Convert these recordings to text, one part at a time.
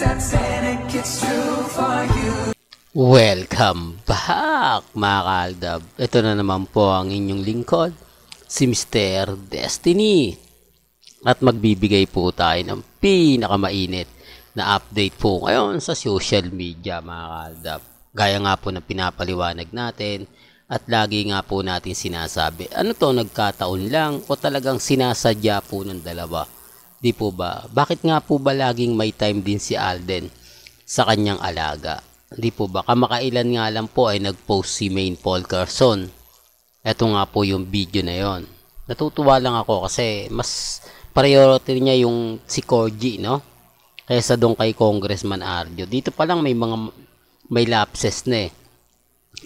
sense and it gets true for you. Welcome back mga kaaldab. Ito na naman po ang inyong lingkod, si Mr. Destiny. At magbibigay po tayo ng pinakamainit na update po ngayon sa social media mga kaaldab. Gaya nga po na pinapaliwanag natin at lagi nga po natin sinasabi, ano to, nagkataon lang o talagang sinasadya po ng dalawa? Di po ba? Bakit nga po ba laging may time din si Alden sa kanyang alaga? Di po ba? Kamakailan nga lang po ay nag-post si Maine Paul Carson. Ito nga po yung video na yon. Natutuwa lang ako kasi mas priority niya yung si Corgi, no? Kaysa doon kay Congressman Arjo. Dito pa lang may lapses na eh.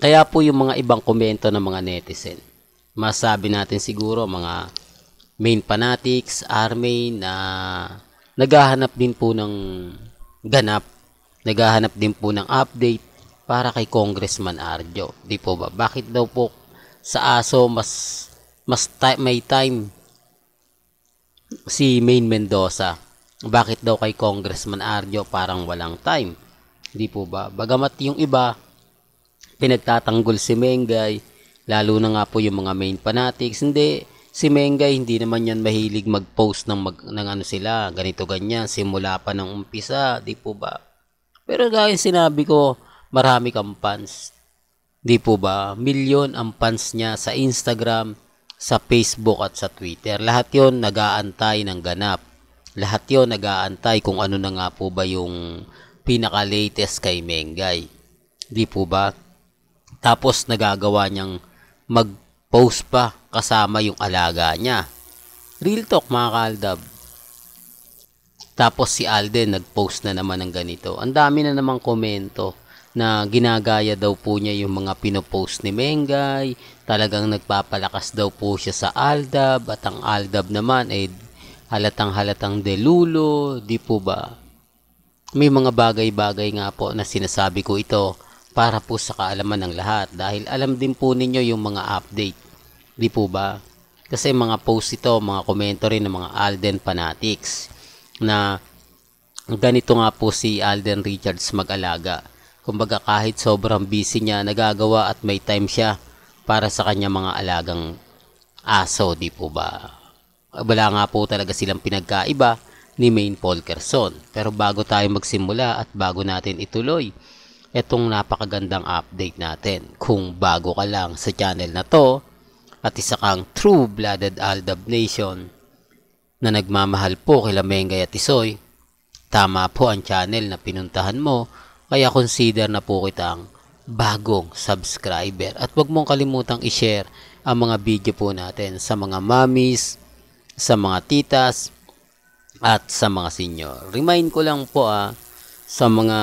Kaya po yung mga ibang komento ng mga netizen, masabi natin siguro mga Maine fanatics, Army na naghahanap din po ng ganap, naghahanap din po ng update para kay Congressman Arjo. Di po ba? Bakit daw po sa aso may time si Maine Mendoza? Bakit daw kay Congressman Arjo parang walang time? Di po ba? Bagamat yung iba pinagtatanggol si Mengay, lalo na nga po yung mga Maine fanatics, hindi. Si Mengay hindi naman yan mahilig mag-post ng ano sila, ganito ganyan, simula pa ng umpisa, di po ba? Pero gaya sinabi ko, marami kang fans. Di po ba? Milyon ang fans niya sa Instagram, sa Facebook at sa Twitter. Lahat yon nag-aantay ng ganap. Lahat yon nag-aantay kung ano na nga po ba yung pinaka-latest kay Mengay. Di po ba? Tapos nagagawa niyang mag-post pa kasama yung alaga niya. Real talk mga kaaldab. Tapos si Alden nag-post na naman ng ganito. Ang dami na namang komento na ginagaya daw po niya yung mga pinopost ni Mengay. Talagang nagpapalakas daw po siya sa Aldab. At ang Aldab naman ay halatang delulo. Di po ba? May mga bagay-bagay nga po na sinasabi ko ito para po sa kaalaman ng lahat. Dahil alam din po ninyo yung mga update. Di po ba? Kasi mga post ito, mga komento rin ng mga Alden fanatics na ganito nga po si Alden Richards mag-alaga. Kumbaga kahit sobrang busy niya, nagagawa at may time siya para sa kanya mga alagang aso, di po ba? Wala nga po talaga silang pinagkaiba ni Maine Paul Carson. Pero bago tayo magsimula at bago natin ituloy etong napakagandang update natin, kung bago ka lang sa channel na to at isa kang true-blooded Aldab Nation na nagmamahal po kila Mengay at Tisoy, tama po ang channel na pinuntahan mo, kaya consider na po kitang bagong subscriber. At huwag mong kalimutang i-share ang mga video po natin sa mga mommies, sa mga titas, at sa mga senior. Remind ko lang po sa mga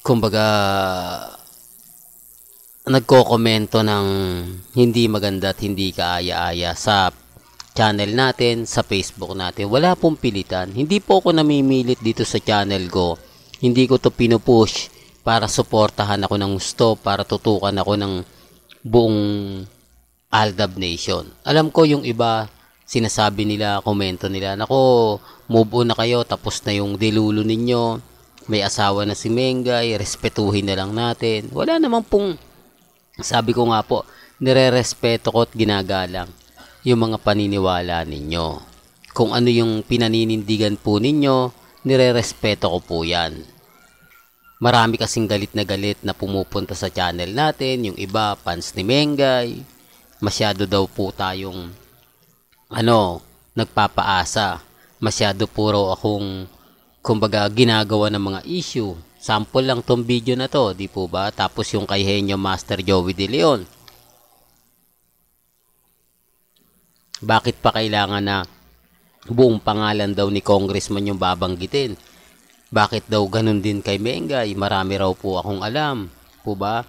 kumbaga nagko-komento ng hindi maganda at hindi kaaya-aya sa channel natin, sa Facebook natin. Wala pong pilitan. Hindi po ako namimilit dito sa channel ko. Hindi ko to pinupush para suportahan ako ng gusto, para tutukan ako ng buong Aldab Nation. Alam ko yung iba, sinasabi nila, komento nila, nako, move on na kayo, tapos na yung dilulo ninyo, may asawa na si Mengay, respetuhin na lang natin. Wala naman pong, sabi ko nga po, nire-respeto ko at ginagalang yung mga paniniwala ninyo. Kung ano yung pinaninindigan po ninyo, nire-respeto ko po yan. Marami kasing galit na pumupunta sa channel natin, yung iba, fans ni Mengay. Masyado daw po tayong, nagpapaasa. Masyado puro akong, kumbaga, ginagawa ng mga issue. Sample lang tong video na to, di po ba? Tapos yung kay Henyo Master Joey De Leon. Bakit pa kailangan na buong pangalan daw ni Congressman yung babanggitin? Bakit daw ganun din kay Mengay? Marami raw po akong alam. Po ba?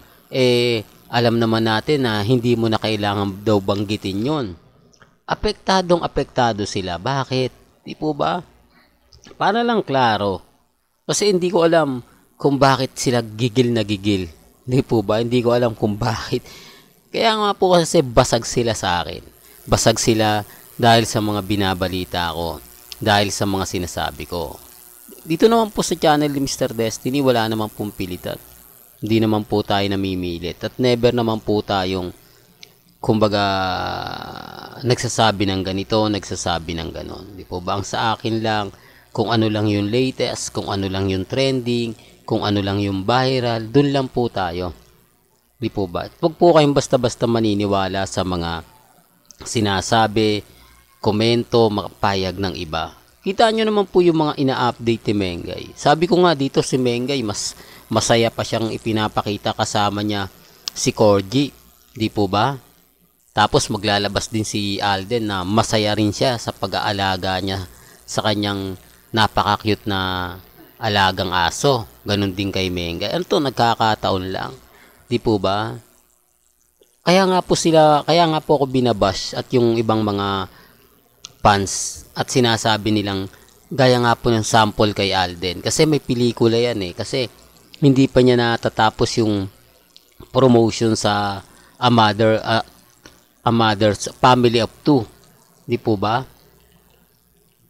Alam naman natin na hindi mo na kailangan daw banggitin yon. Apektado sila. Bakit? Di po ba? Para lang klaro. Kasi hindi ko alam kung bakit sila gigil na gigil. Di po ba? Hindi ko alam kung bakit. Kaya nga po kasi basag sila sa akin. Basag sila dahil sa mga binabalita ko. Dahil sa mga sinasabi ko. dito naman po sa channel ni Mr. Destiny, wala naman pong pilitan. Hindi naman po tayo namimilit. At never naman po tayong, kumbaga, nagsasabi ng ganito, nagsasabi ng ganon. Di po ba? Ang sa akin lang, kung ano lang yung latest, kung ano lang yung trending, kung ano lang yung viral, dun lang po tayo. Di po ba? Huwag po kayong basta-basta maniniwala sa mga sinasabi, komento, makapayag ng iba. Kita nyo naman po yung mga ina-update ni Mengay. Sabi ko nga dito si Mengay, mas masaya pa siyang ipinapakita kasama niya si Corgi. Di po ba? Tapos maglalabas din si Alden na masaya rin siya sa pag-aalaga niya sa kanyang napaka-cute na alagang aso. Ganon din kay Mengay. Ano to, nagkakataon lang. Di po ba? Kaya nga po ako binabash at yung ibang mga fans at sinasabi nilang gaya nga po ng sample kay Alden. Kasi may pelikula yan eh. Kasi hindi pa niya natatapos yung promotion sa A Mother's Family of Two. Di po ba?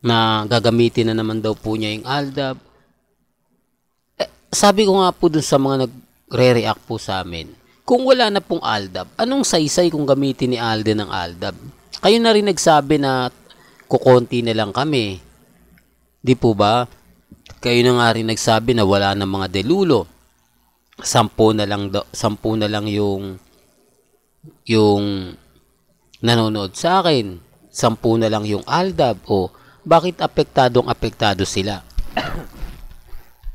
Na gagamitin na naman daw po niya yung Aldab. Sabi ko nga po dun sa mga nagre-react po sa amin, kung wala na pong Aldab, anong saysay kung gamitin ni Alden ng Aldab? Kayo na rin nagsabi na kukonti na lang kami. Di po ba? Kayo na nga rin nagsabi na wala na mga delulo. 10 na lang yung nanonood sa akin. 10 na lang yung Aldab. O bakit apektado sila?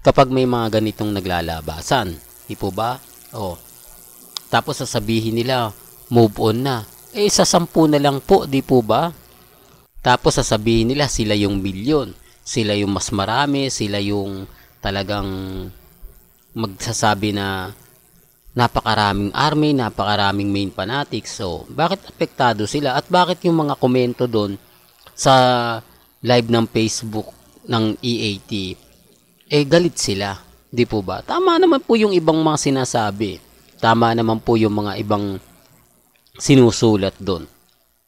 Kapag may mga ganitong naglalabasan. Di po ba? O tapos sasabihin nila, move on na. Sa 10 na lang po, di po ba? Tapos sasabihin nila, sila yung milyon. Sila yung mas marami. Sila yung talagang magsasabi na napakaraming army, napakaraming main fanatics. So, bakit apektado sila? At bakit yung mga komento doon sa live ng Facebook ng EAT, galit sila? Di po ba? Tama naman po yung ibang mga sinasabi. Tama naman po yung mga ibang sinusulat doon.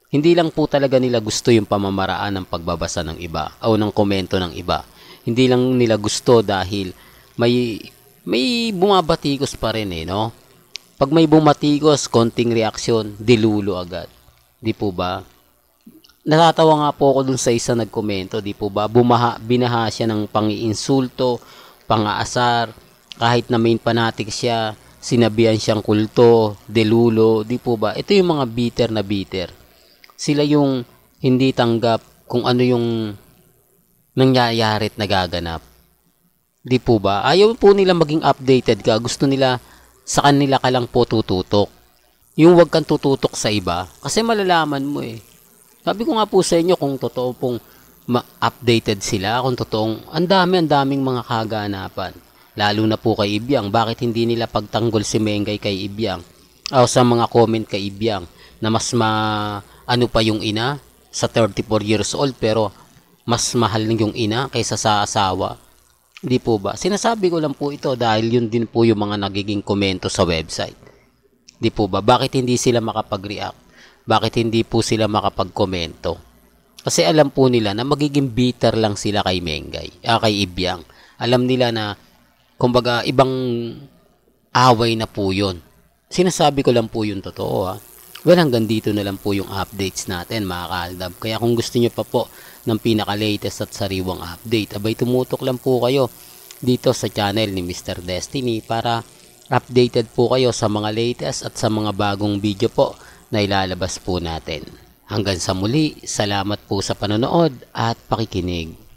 Hindi lang po talaga nila gusto yung pamamaraan ng pagbabasa ng iba o ng komento ng iba. Hindi lang nila gusto dahil may bumabatikos pa rin no? Pag may bumatikos, konting reaksyon, dilulo agad. Di po ba? Natatawa nga po ako dun sa isa nagkomento, di po ba? Binaha siya ng pang-iinsulto, pang-aasar, kahit na main fanatic siya, sinabihan siyang kulto, delulo, di po ba? Ito yung mga bitter na bitter. Sila yung hindi tanggap kung ano yung nangyayari at nagaganap. Di po ba? Ayaw po nila maging updated ka. Gusto nila sa kanila ka lang po tututok. Yung wag kang tututok sa iba. Kasi malalaman mo eh. Sabi ko nga po sa inyo kung totoo pong updated sila. Kung totoong ang daming mga kaganapan. Lalo na po kay Ibiang. Bakit hindi nila pagtanggol si Mengay kay Ibiang? O sa mga comment kay Ibiang na mas ano pa yung ina sa 34 years old pero mas mahal yung ina kaysa sa asawa. Di po ba? Sinasabi ko lang po ito dahil yun din po yung mga nagiging komento sa website. Di po ba? Bakit hindi sila makapag-react? Bakit hindi po sila makapag-komento? Kasi alam po nila na magiging bitter lang sila kay Mengay, kay Ibiang. Alam nila na kumbaga ibang away na po yun. Sinasabi ko lang po yung totoo Well, hanggang dito na lang po yung updates natin mga kaaldab. Kaya kung gusto nyo pa po ng pinaka-latest at sariwang update, abay tumutok lang po kayo dito sa channel ni Mr. Destiny para updated po kayo sa mga latest at sa mga bagong video po na ilalabas po natin. Hanggang sa muli, salamat po sa panonood at pakikinig.